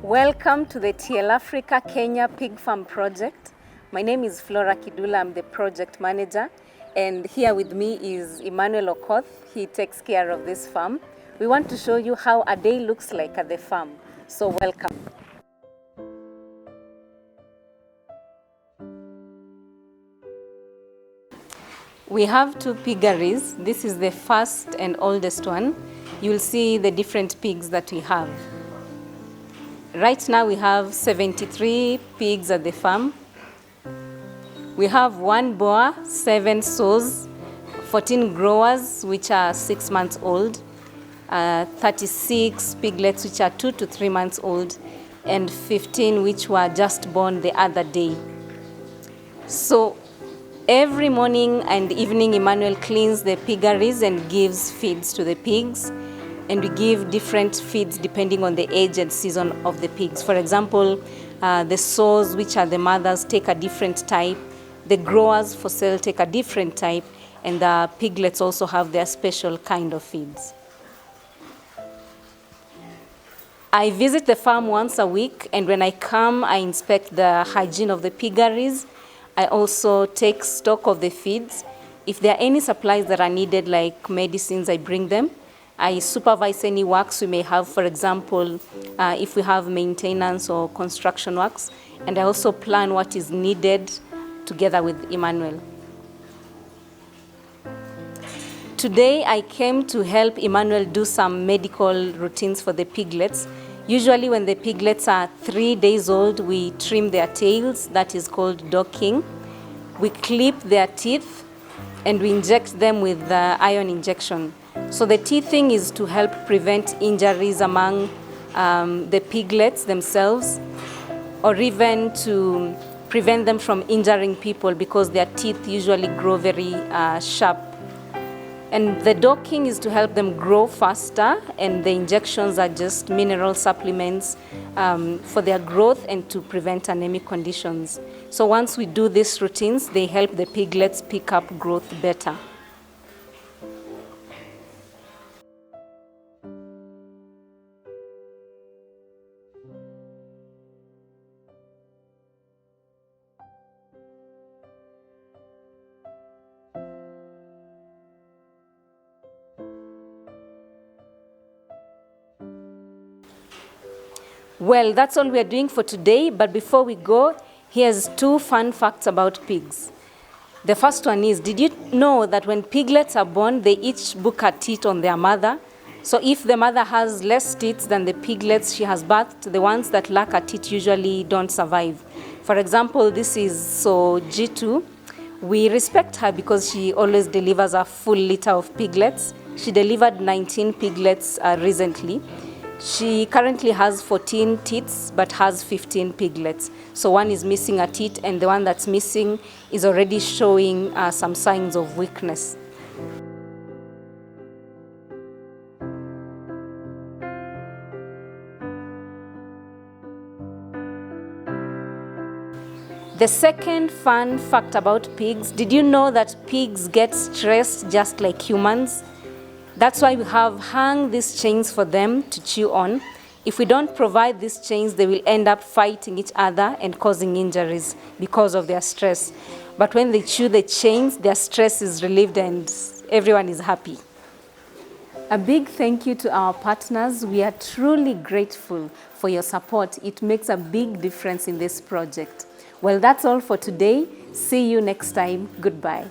Welcome to the TLAfrica Kenya Pig Farm Project. My name is Florah Kidula, I'm the project manager, and here with me is Emmanuel. He takes care of this farm. We want to show you how a day looks like at the farm. So welcome. We have two piggeries. This is the first and oldest one. You'll see the different pigs that we have. Right now we have 73 pigs at the farm. We have 1 boar, 7 sows, 14 growers which are 6 months old, 36 piglets which are 2 to 3 months old, and 15 which were just born the other day. So every morning and evening, Emmanuel cleans the piggeries and gives feeds to the pigs. And we give different feeds depending on the age and season of the pigs. For example, the sows, which are the mothers, take a different type. The growers for sale take a different type. And the piglets also have their special kind of feeds. I visit the farm once a week, and when I come, I inspect the hygiene of the piggeries. I also take stock of the feeds. If there are any supplies that are needed, like medicines, I bring them. I supervise any works we may have, for example, if we have maintenance or construction works, and I also plan what is needed together with Emmanuel. Today I came to help Emmanuel do some medical routines for the piglets. Usually when the piglets are 3 days old, we trim their tails, that is called docking. We clip their teeth and we inject them with the iron injection. So the teething is to help prevent injuries among the piglets themselves, or even to prevent them from injuring people, because their teeth usually grow very sharp. And the docking is to help them grow faster, and the injections are just mineral supplements for their growth and to prevent anemic conditions. So once we do these routines, they help the piglets pick up growth better. Well, that's all we are doing for today, but before we go, here's 2 fun facts about pigs. The first one is, did you know that when piglets are born, they each book a teat on their mother? So if the mother has less teats than the piglets she has birthed, the ones that lack a teat usually don't survive. For example, this is so G2. We respect her because she always delivers a full litter of piglets. She delivered 19 piglets recently. She currently has 14 teats but has 15 piglets. So one is missing a teat, and the one that's missing is already showing some signs of weakness. The second fun fact about pigs, did you know that pigs get stressed just like humans? That's why we have hung these chains for them to chew on. If we don't provide these chains, they will end up fighting each other and causing injuries because of their stress. But when they chew the chains, their stress is relieved and everyone is happy. A big thank you to our partners. We are truly grateful for your support. It makes a big difference in this project. Well, that's all for today. See you next time. Goodbye.